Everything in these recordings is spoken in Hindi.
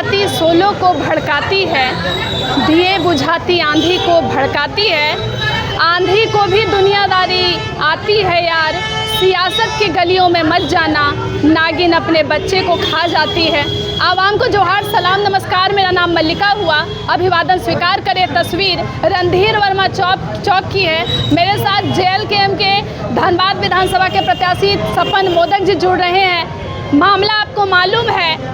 बजाती सोलो को भड़काती है, दिए बुझाती आंधी को भड़काती है। आंधी को भी दुनियादारी आती है यार, सियासत की गलियों में मत जाना, नागिन अपने बच्चे को खा जाती है। आवाम को जोहार, सलाम, नमस्कार। मेरा नाम मल्लिका हुआ, अभिवादन स्वीकार करें। तस्वीर रणधीर वर्मा चौक की है। मेरे साथ JLKM के धनबाद विधानसभा के प्रत्याशी सपन मोदक जी जुड़ रहे हैं। मामला आपको मालूम है,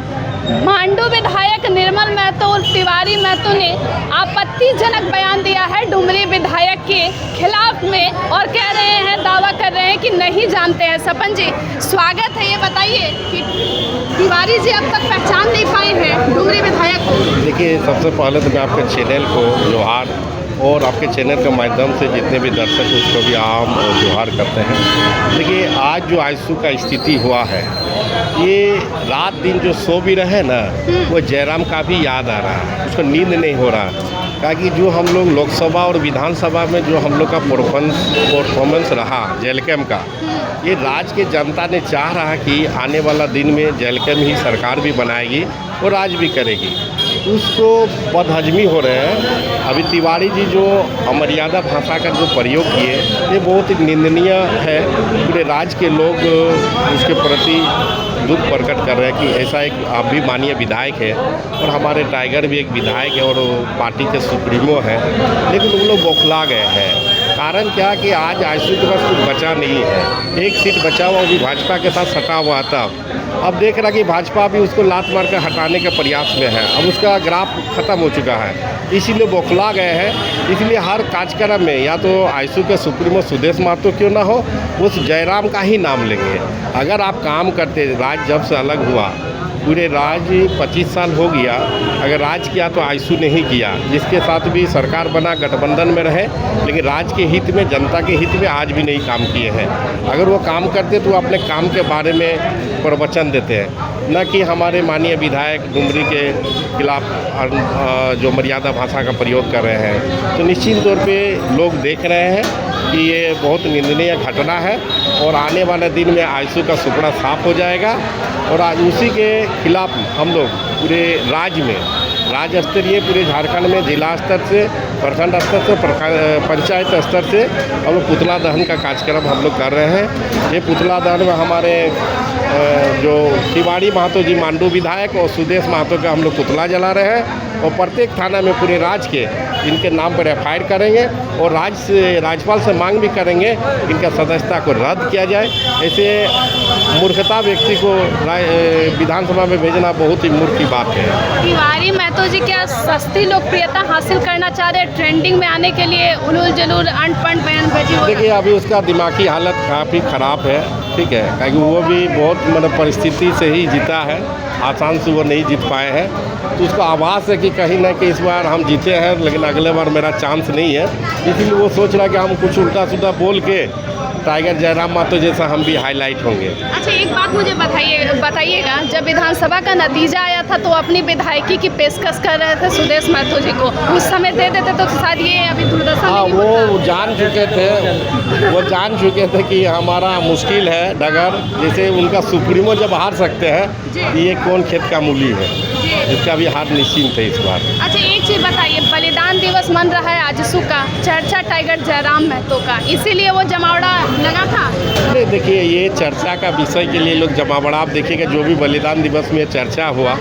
मांडू विधायक निर्मल महतो और तिवारी महतो ने आपत्तिजनक बयान दिया है डुमरी विधायक के खिलाफ में, और कह रहे हैं, दावा कर रहे हैं कि नहीं जानते हैं। सपन जी, स्वागत है। ये बताइए कि तिवारी जी अब तक पहचान नहीं पाए हैं डुमरी विधायक को। देखिए, सबसे पहले तो मैं आपके चैनल को जोहार, और आपके चैनल के माध्यम से जितने भी दर्शक उसको भी आम और जोहार करते हैं। देखिए, आज जो आईसू का स्थिति हुआ है, ये रात दिन जो सो भी रहे ना, वो जयराम का भी याद आ रहा है, उसको नींद नहीं हो रहा। ताकि जो हम लोग लोकसभा और विधानसभा में जो हम लोग का परफॉर्मेंस रहा JLKM का, ये राज्य के जनता ने चाह रहा कि आने वाला दिन में JLKM ही सरकार भी बनाएगी और राज भी करेगी, तो उसको बदहजमी हो रहे हैं। अभी तिवारी जी जो अमर्यादा भाषा का जो प्रयोग किए, ये बहुत ही निंदनीय है। पूरे राज्य के लोग उसके प्रति दुख प्रकट कर रहे हैं कि ऐसा एक आप भी माननीय विधायक है, और हमारे टाइगर भी एक विधायक है और पार्टी के सुप्रीमो हैं, लेकिन वो लोग बौखला गए हैं। कारण क्या कि आज आईसू के पास कुछ बचा नहीं है। एक सीट बचा हुआ, वो भी भाजपा के साथ सटा हुआ था। अब देख रहा कि भाजपा भी उसको लात मार कर हटाने के प्रयास में है। अब उसका ग्राफ खत्म हो चुका है, इसीलिए बौखला गए हैं। इसलिए हर कार्यक्रम में या तो आईसू के सुप्रीमो सुदेश महतो क्यों ना हो, उस जयराम का ही नाम लेंगे। अगर आप काम करते, राज्य जब से अलग हुआ, पूरे राज्य 25 साल हो गया, अगर राज किया तो आईसू ने ही किया, जिसके साथ भी सरकार बना, गठबंधन में रहे, लेकिन राज्य के हित में, जनता के हित में आज भी नहीं काम किए हैं। अगर वो काम करते तो अपने काम के बारे में प्रवचन देते हैं, न कि हमारे माननीय विधायक डुमरी के खिलाफ जो मर्यादा भाषा का प्रयोग कर रहे हैं। तो निश्चित तौर पे लोग देख रहे हैं कि ये बहुत निंदनीय घटना है, और आने वाले दिन में आईसू का सुपड़ा साफ हो जाएगा। और आज उसी के खिलाफ हम लोग पूरे राज्य में, राज्य स्तरीय पूरे झारखंड में, जिला स्तर से, प्रखंड स्तर से, पंचायत स्तर से हम लोग पुतला दहन का कार्यक्रम हम लोग कर रहे हैं। ये पुतला दहन में हमारे जो तिवारी महतो जी मांडू विधायक और सुदेश महतो का हम लोग पुतला जला रहे हैं, और प्रत्येक थाना में पूरे राज्य के इनके नाम पर FIR करेंगे, और राज्यपाल से मांग भी करेंगे इनका सदस्यता को रद्द किया जाए। ऐसे मूर्खता व्यक्ति को विधानसभा में भेजना बहुत ही मूर्ख की बात है। तिवारी महतो जी क्या सस्ती लोकप्रियता हासिल करना चाह रहे हैं, ट्रेंडिंग में आने के लिए उलूल जुलूल अंट-पंट बयानबाजी हो? देखिए, अभी उसका दिमागी हालत काफ़ी ख़राब है, ठीक है, क्योंकि वो भी बहुत मतलब परिस्थिति से ही जीता है, आसान से वो नहीं जीत पाए हैं। तो उसको आभास है कि कहीं ना कहीं इस बार हम जीते हैं, लेकिन अगले बार मेरा चांस नहीं है। इसीलिए वो सोच रहा है कि हम कुछ उल्टा सीधा बोल के टाइगर जयराम महतो जैसा हम भी हाईलाइट होंगे। अच्छा, एक बात मुझे बताइएगा, जब विधानसभा का नतीजा आया था तो अपनी विधायकी की पेशकश कर रहे थे सुदेश महतो जी को, उस समय दे देते तो शायद ये अभी दुर्दशा नहीं होता। वो जान चुके थे कि हमारा मुश्किल है डगर, जैसे उनका सुप्रीमो जब हार सकते हैं, ये कौन खेत का मूली है, इसका भी हार निश्चिंत है इस बार। अच्छा, एक चीज़ बताइए, बलिदान दिवस मन रहा है आजसू का, चर्चा टाइगर जयराम महतो का, इसीलिए वो जमावड़ा लगा था? नहीं, देखिए, ये चर्चा का विषय के लिए लोग जमावड़ा, आप देखिएगा जो भी बलिदान दिवस में चर्चा हुआ,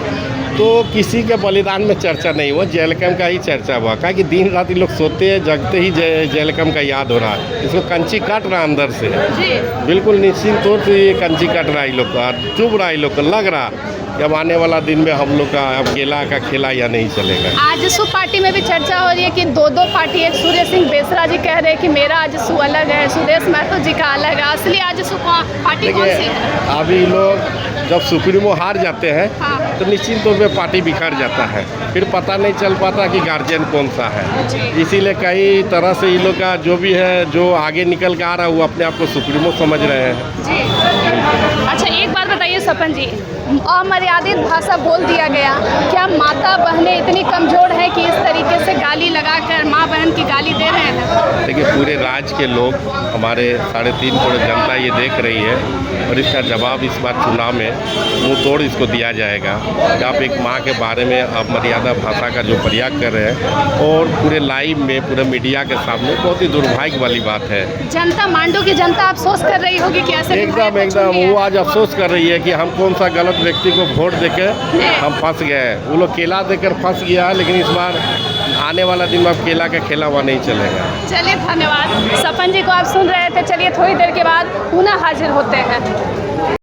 तो किसी के बलिदान में चर्चा नहीं हुआ, JLKM का ही चर्चा हुआ। कहा कि दिन रात लोग सोते हैं, जगते ही JLKM का याद हो रहा है, इसको कंची काट रहा है अंदर से। बिल्कुल निश्चित तौर से ये कंची काट रहा है, लोग का चुभ रहा है, लोग को लग रहा कि अब आने वाला दिन में हम लोग का अकेला का खेला या नहीं चलेगा। आजसू पार्टी में भी चर्चा हो रही है कि दो पार्टी है। सूर्य सिंह बेसरा जी कह रहे हैं कि मेरा आजसू अलग है, सुदेश महतो जी का अलग है। असली आजसू पार्टी कौन सी है? अभी लोग जब सुप्रीमो हार जाते हैं, तो निश्चित तौर पे पार्टी बिखर जाता है, फिर पता नहीं चल पाता कि गार्जियन कौन सा है। इसीलिए कई तरह से इन लोग का जो भी है, जो आगे निकल के आ रहा है, वो अपने आप को सुप्रीमो समझ रहे हैं। जी। अच्छा, एक एक बात बताइए सपन जी, अमर्यादित भाषा बोल दिया गया, क्या माता बहनें इतनी कमज़ोर हैं कि इस तरीके से गाली लगाकर माँ बहन की गाली दे रहे हैं? देखिए, पूरे राज्य के लोग, हमारे 3.5 करोड़ जनता ये देख रही है और इसका जवाब इस बार चुनाव में मुंह तोड़ इसको दिया जाएगा कि आप एक माँ के बारे में अमर्यादा भाषा का जो प्रयोग कर रहे हैं और पूरे लाइव में पूरे मीडिया के सामने, बहुत ही दुर्भाग्य वाली बात है। जनता, मांडू की जनता अफसोस कर रही होगी कि ऐसे एकदम वो आज अफसोस कर रही है कि हम कौन सा गलत व्यक्ति को वोट देकर हम फंस गए हैं। वो लोग केला देकर फंस गया है, लेकिन इस बार आने वाला दिन में अब केला का खेला हुआ नहीं चलेगा। चलिए, धन्यवाद। सपन जी को आप सुन रहे थे। चलिए, थोड़ी देर के बाद पुनः हाजिर होते हैं।